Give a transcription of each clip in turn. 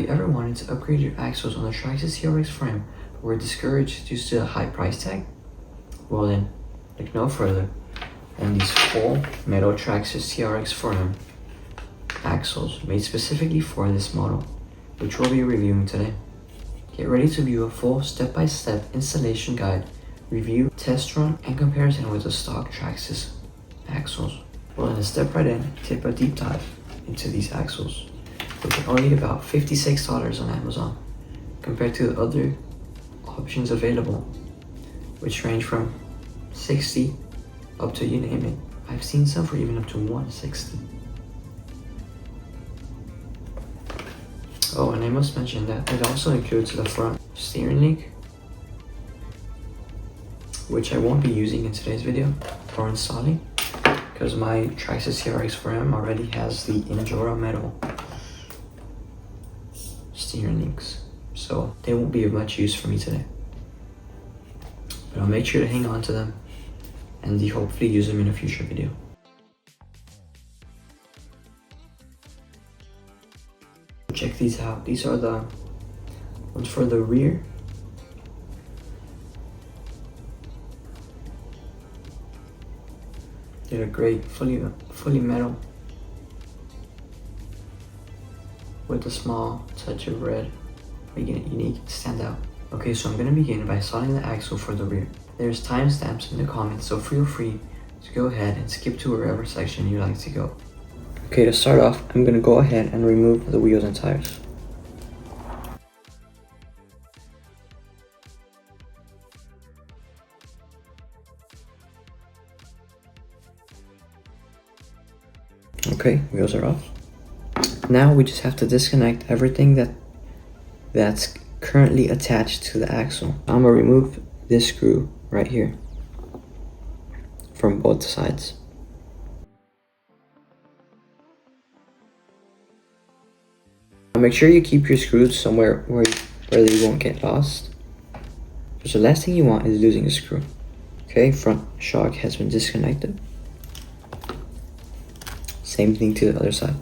you ever wanted to upgrade your axles on the Traxxas TRX4M but were discouraged due to the high price tag? Well then, look no further than these full metal Traxxas TRX4M axles made specifically for this model, which we'll be reviewing today. Get ready to view a full step-by-step installation guide, review, test run, and comparison with the stock Traxxas axles. We're going to step right in, take a deep dive into these axles, which are only about $56 on Amazon, compared to the other options available, which range from $60 up to you name it. I've seen some for even up to $160. Oh, and I must mention that it also includes the front steering link, which I won't be using in today's video or installing, because my Traxxas TRX4M already has the Injora metal steering links, so they won't be of much use for me today. But I'll make sure to hang on to them and hopefully use them in a future video. Check these out. These are the ones for the rear. They're great, fully metal with a small touch of red, making it unique and stand out. Okay, so I'm gonna begin by installing the axle for the rear. There's timestamps in the comments, so feel free to go ahead and skip to wherever section you like to go. Okay, to start off, I'm gonna go ahead and remove the wheels and tires. Okay, wheels are off. Now we just have to disconnect everything that's currently attached to the axle. I'm gonna remove this screw right here from both sides. Now make sure you keep your screws somewhere where they won't get lost. So the last thing you want is losing a screw. Okay, front shock has been disconnected. Same thing to the other side.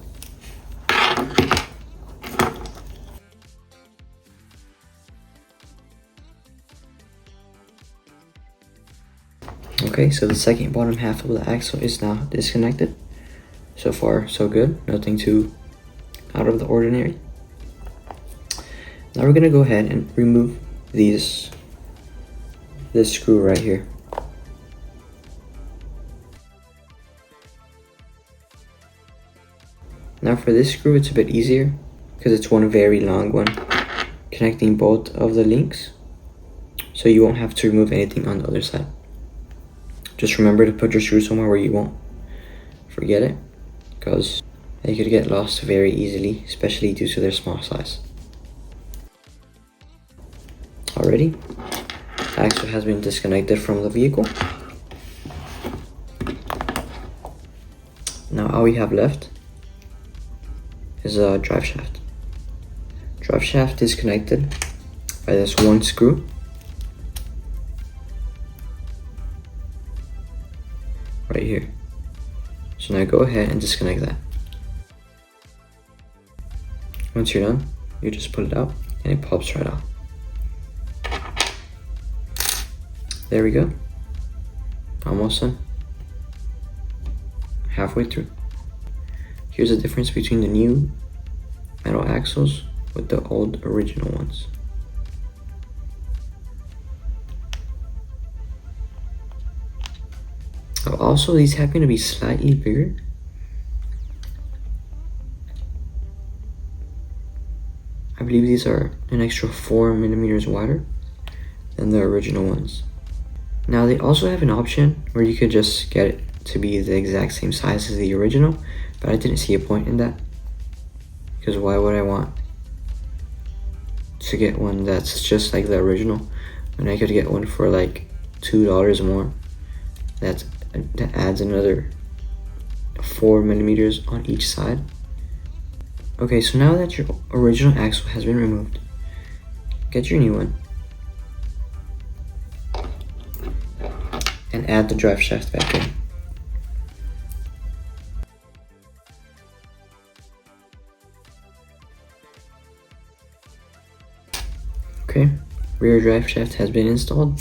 Okay, so the second bottom half of the axle is now disconnected. So far, so good. Nothing too out of the ordinary. Now we're gonna go ahead and remove this screw right here. Now for this screw, it's a bit easier because it's one very long one connecting both of the links, so you won't have to remove anything on the other side. Just remember to put your screw somewhere where you won't forget it, because they could get lost very easily, especially due to their small size. Already, the axle has been disconnected from the vehicle. Now all we have left is a drive shaft. Drive shaft is connected by this one screw right here. So now go ahead and disconnect that. Once you're done, you just pull it out and it pops right out. There we go. Almost done. Halfway through. Here's the difference between the new metal axles with the old original ones. Also, these happen to be slightly bigger. I believe these are an extra 4 millimeters wider than the original ones. Now they also have an option where you could just get it to be the exact same size as the original, but I didn't see a point in that, because why would I want to get one that's just like the original when I could get one for like $2 more that adds another 4 millimeters on each side. Okay, so now that your original axle has been removed, get your new one and add the drive shaft back in. Okay, rear drive shaft has been installed.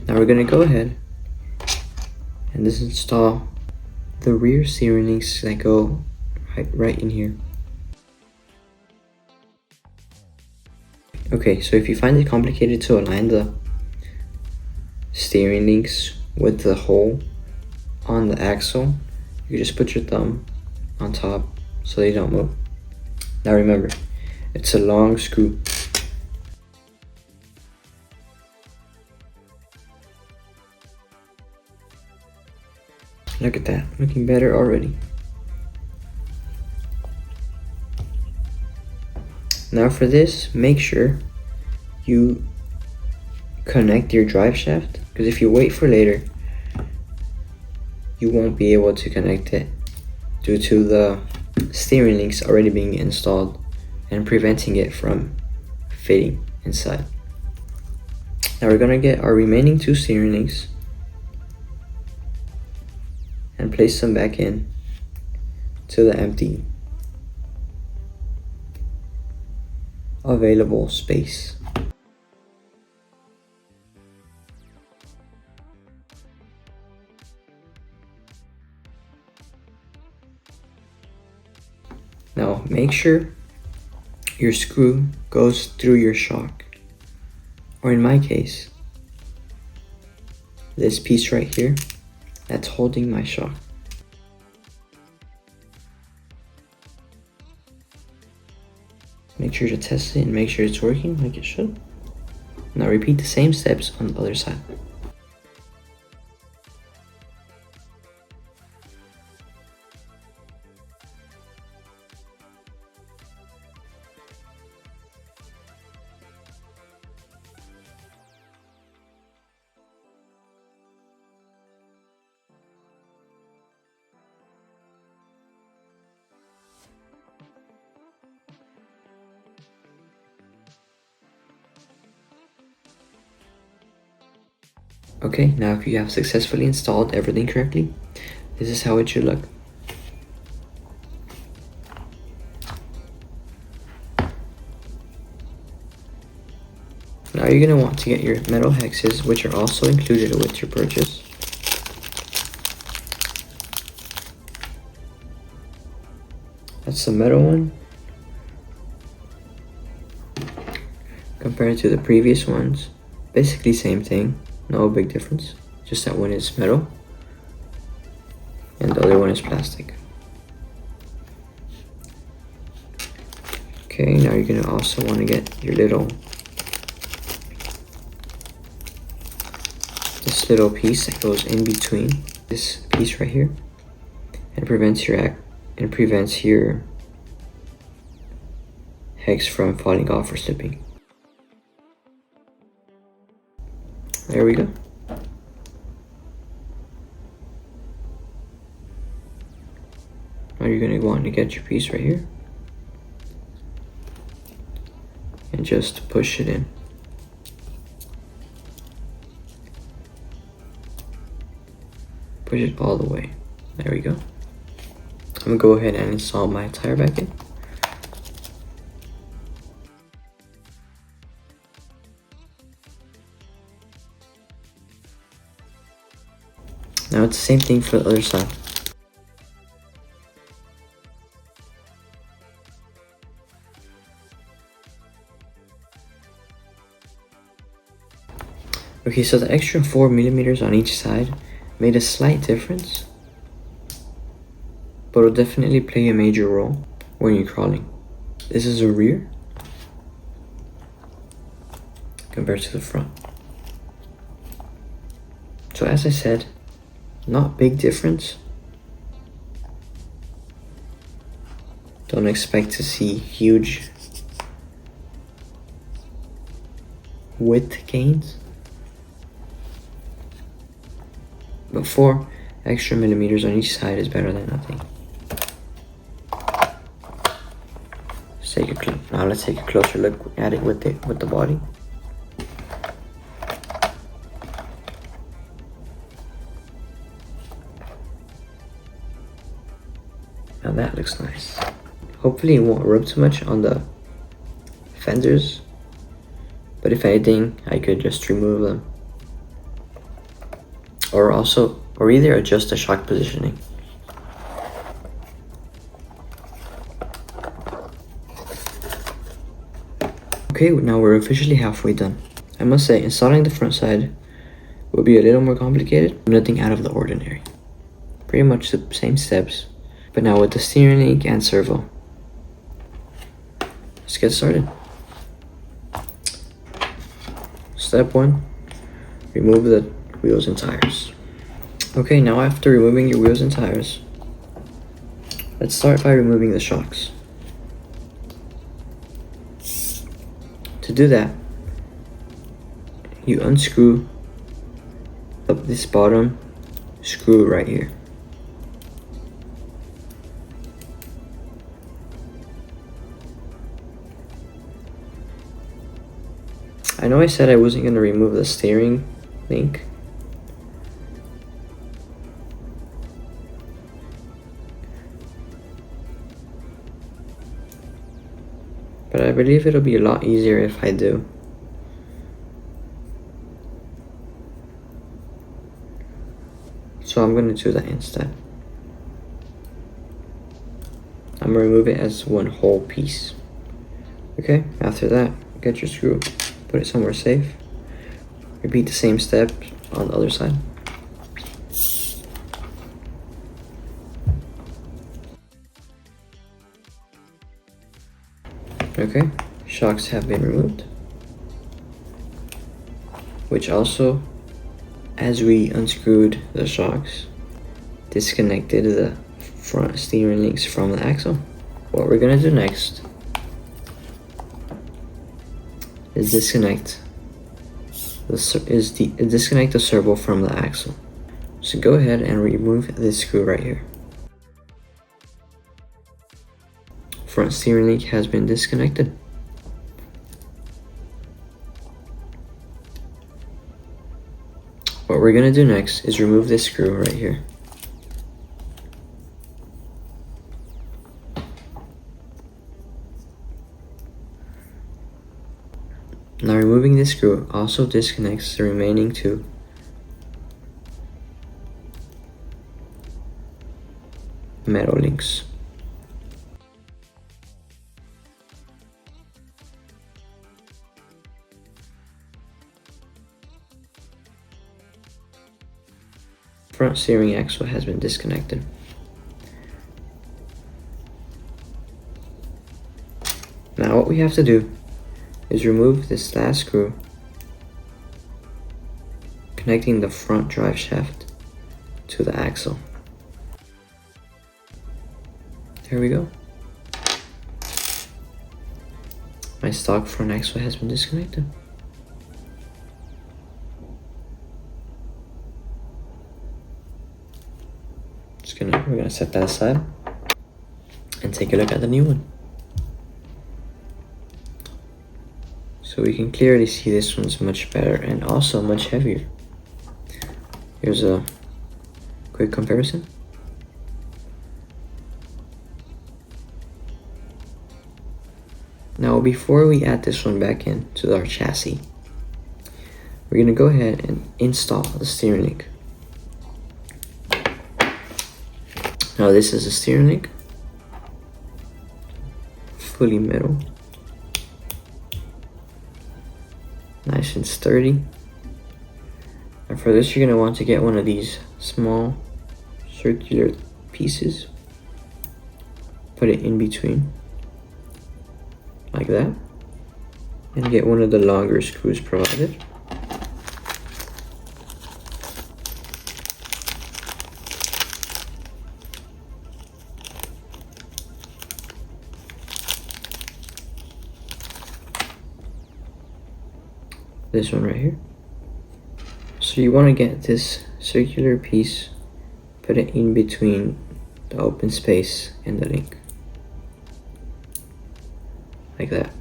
Now we're gonna go ahead and disinstall the rear steering links that go right in here. Okay, so if you find it complicated to align the steering links with the hole on the axle, you just put your thumb on top so they don't move. Now remember, it's a long screw. Look at that, looking better already. Now for this, make sure you connect your drive shaft, because if you wait for later, you won't be able to connect it due to the steering links already being installed and preventing it from fitting inside. Now we're gonna get our remaining 2 steering links and place them back in to the empty available space. Now make sure your screw goes through your shock, or in my case, this piece right here that's holding my shock. Make sure to test it and make sure it's working like it should. Now repeat the same steps on the other side. Okay, now if you have successfully installed everything correctly, this is how it should look. Now you're going to want to get your metal hexes, which are also included with your purchase. That's the metal one. Compared to the previous ones, basically same thing. No big difference, just that one is metal and the other one is plastic. Okay, now you're gonna also want to get your this little piece that goes in between this piece right here and prevents your hex from falling off or slipping. There we go. Now you're going to want to get your piece right here and just push it in. Push it all the way. There we go. I'm going to go ahead and install my tire back in. Now it's the same thing for the other side. Okay, so the extra 4 millimeters on each side made a slight difference, but will definitely play a major role when you're crawling. This is the rear compared to the front. So as I said, not big difference. Don't expect to see huge width gains, but 4 extra millimeters on each side is better than nothing. Let's take a closer look at it with the body. Now that looks nice. Hopefully it won't rub too much on the fenders, but if anything, I could just remove them. Or either adjust the shock positioning. Okay, now we're officially halfway done. I must say, installing the front side will be a little more complicated, nothing out of the ordinary. Pretty much the same steps, but now with the steering link and servo. Let's get started. Step 1, remove the wheels and tires. Okay, now after removing your wheels and tires, let's start by removing the shocks. To do that, you unscrew up this bottom screw right here. I know I said I wasn't going to remove the steering link, but I believe it'll be a lot easier if I do. So I'm going to do that instead. I'm going to remove it as one whole piece. Okay, after that, get your screw, put it somewhere safe. Repeat the same step on the other side. Okay, shocks have been removed. Which also, as we unscrewed the shocks, disconnected the front steering links from the axle. What we're gonna do next is disconnect the servo from the axle. So go ahead and remove this screw right here. Front steering link has been disconnected. What we're gonna do next is remove this screw right here. Now removing this screw also disconnects the remaining two metal links. Front steering axle has been disconnected. Now what we have to do is remove this last screw connecting the front drive shaft to the axle. There we go. My stock front axle has been disconnected. We're gonna set that aside and take a look at the new one. So we can clearly see this one's much better and also much heavier. Here's a quick comparison. Now before we add this one back in to our chassis, we're gonna go ahead and install the steering link. Now this is a steering link, fully metal, nice and sturdy. And for this, you're gonna want to get one of these small circular pieces, put it in between, like that, and get one of the longer screws provided. This one right here. So you want to get this circular piece, put it in between the open space and the link, like that.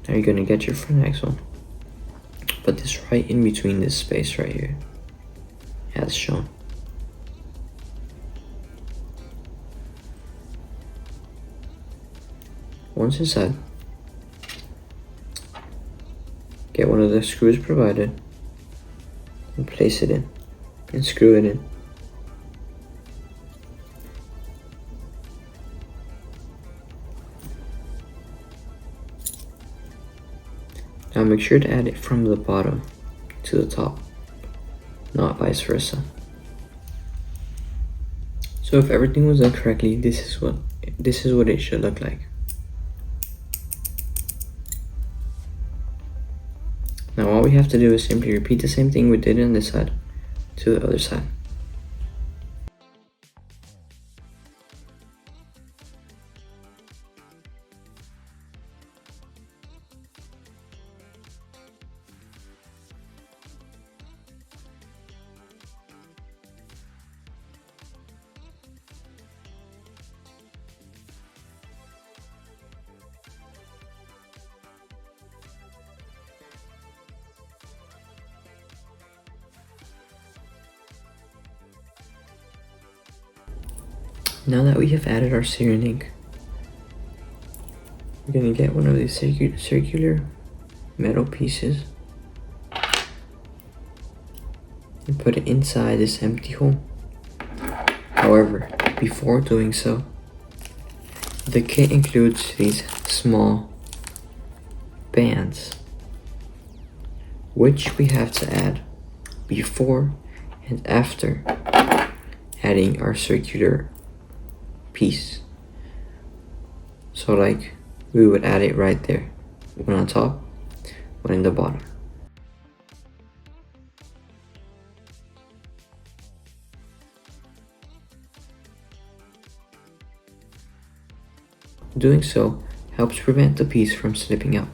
Now you're going to get your front axle, put this right in between this space right here, as shown. once inside, get one of the screws provided and place it in and screw it in. Now make sure to add it from the bottom to the top, not vice versa. So if everything was done correctly, this is what it should look like. Now all we have to do is simply repeat the same thing we did on this side to the other side. Now that we have added our searing ink, we're going to get one of these circular metal pieces and put it inside this empty hole. However, before doing so, the kit includes these small bands, which we have to add before and after adding our circular piece. So like we would add it right there, one on top, one in the bottom. Doing so helps prevent the piece from slipping out.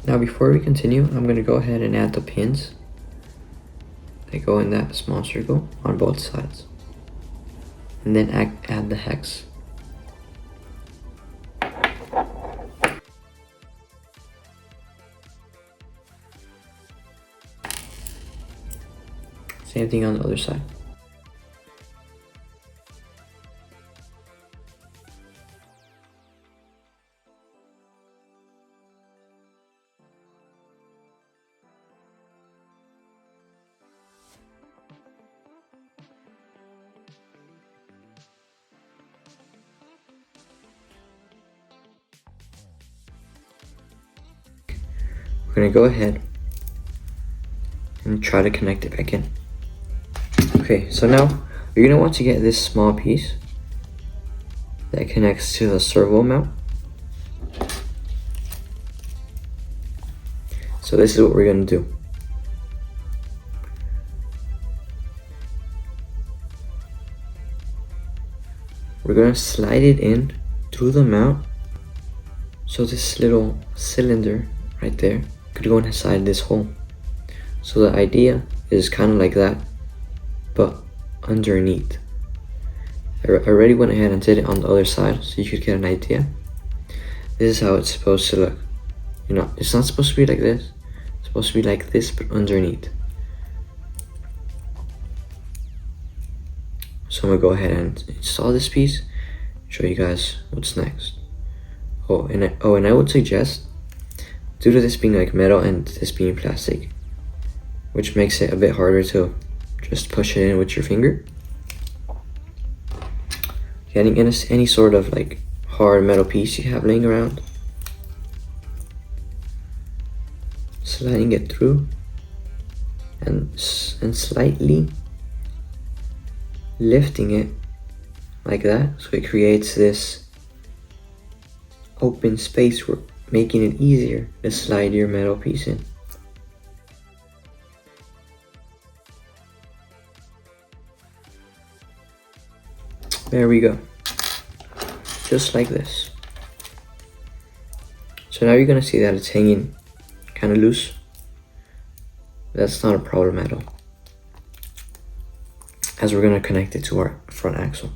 Now before we continue, I'm going to go ahead and add the pins that go in that small circle on both sides, and then add the hex. Same thing on the other side. We're going to go ahead and try to connect it back in. Okay, so now you're going to want to get this small piece that connects to the servo mount. So this is what we're going to do. We're going to slide it in through the mount, so this little cylinder right there could go inside this hole. So the idea is kind of like that, but underneath. I already went ahead and did it on the other side so you could get an idea. This is how it's supposed to look. You know, it's not supposed to be like this. It's supposed to be like this, but underneath. So I'm gonna go ahead and install this piece, show you guys what's next. And I would suggest, due to this being like metal and this being plastic, which makes it a bit harder to just push it in with your finger, getting in any sort of like hard metal piece you have laying around, sliding it through and slightly lifting it like that, so it creates this open space, making it easier to slide your metal piece in. There we go, just like this. So now you're gonna see that it's hanging kind of loose. That's not a problem at all, as we're gonna connect it to our front axle.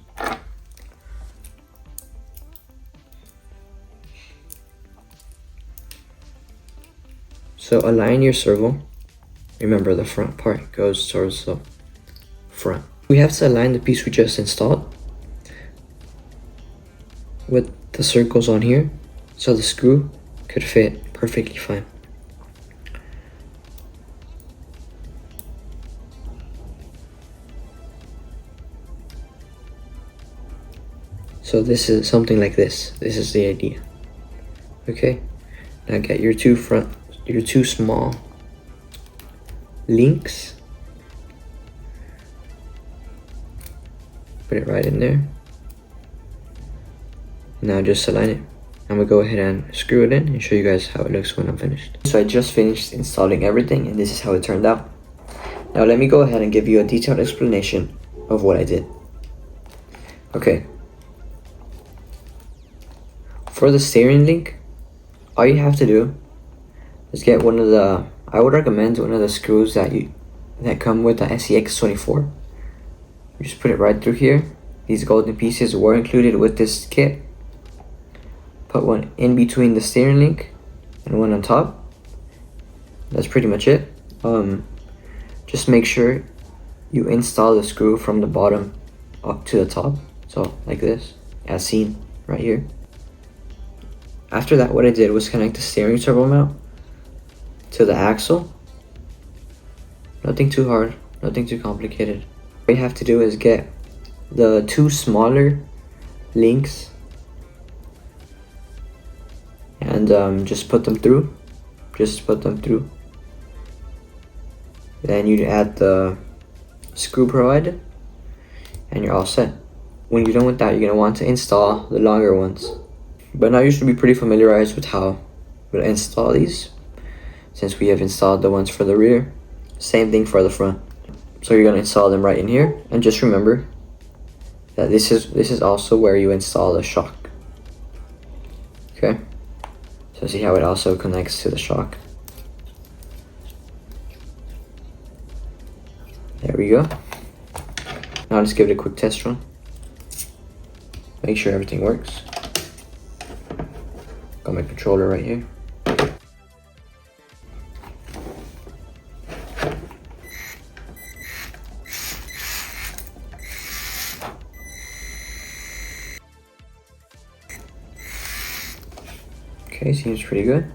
So align your servo. Remember, the front part goes towards the front. We have to align the piece we just installed with the circles on here so the screw could fit perfectly fine. So this is something like this. This is the idea. Okay, now get your two small links. Put it right in there. Now just align it. I'm gonna go ahead and screw it in and show you guys how it looks when I'm finished. So I just finished installing everything and this is how it turned out. Now let me go ahead and give you a detailed explanation of what I did. Okay. For the steering link, all you have to do is get one of the, I would recommend one of the screws that come with the SEX24. You just put it right through here. These golden pieces were included with this kit. Put one in between the steering link and one on top. That's pretty much it. Just make sure you install the screw from the bottom up to the top. So like this, as seen right here. After that, what I did was connect the steering servo mount to the axle. Nothing too hard, nothing too complicated. What you have to do is get the two smaller links and just put them through. Then you add the screw provided and you're all set. When you're done with that, you're going to want to install the longer ones. But now you should be pretty familiarized with how to install these, since we have installed the ones for the rear. Same thing for the front. So you're going to install them right in here, and just remember that this is also where you install the shock. Okay, so see how it also connects to the shock. There we go. Now let's give it a quick test run. Make sure everything works. Got my controller right here. Okay, seems pretty good.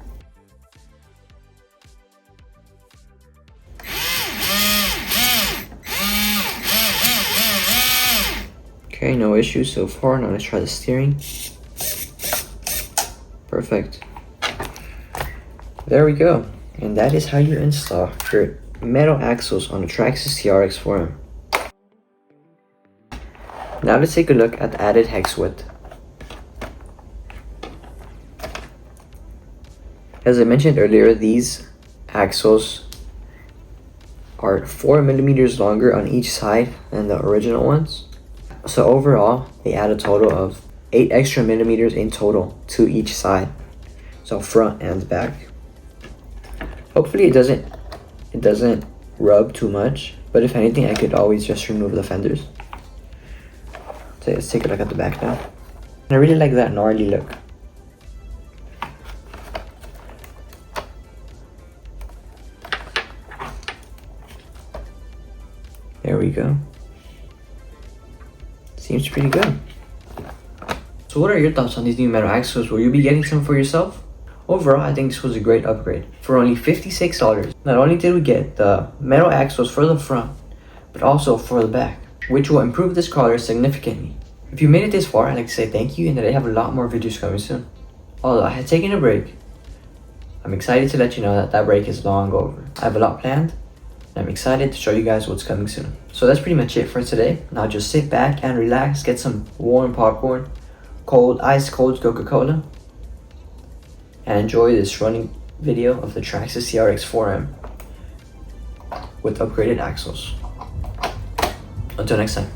Okay, no issues so far. Now let's try the steering. Perfect. There we go. And that is how you install your metal axles on the Traxxas TRX4M. Now let's take a look at the added hex width. As I mentioned earlier, these axles are 4 millimeters longer on each side than the original ones. So overall, they add a total of 8 extra millimeters in total to each side. So front and back. Hopefully it doesn't rub too much, but if anything, I could always just remove the fenders. So let's take a look at the back now. I really like that gnarly look. There we go. Seems pretty good. So what are your thoughts on these new metal axles? Will you be getting some for yourself? Overall, I think this was a great upgrade. For only $56, not only did we get the metal axles for the front, but also for the back, which will improve this crawler significantly. If you made it this far, I'd like to say thank you and that I have a lot more videos coming soon. Although I had taken a break, I'm excited to let you know that that break is long over. I have a lot planned, and I'm excited to show you guys what's coming soon. So that's pretty much it for today. Now just sit back and relax, get some warm popcorn, ice cold Coca-Cola, and enjoy this running video of the Traxxas TRX4M with upgraded axles. Until next time.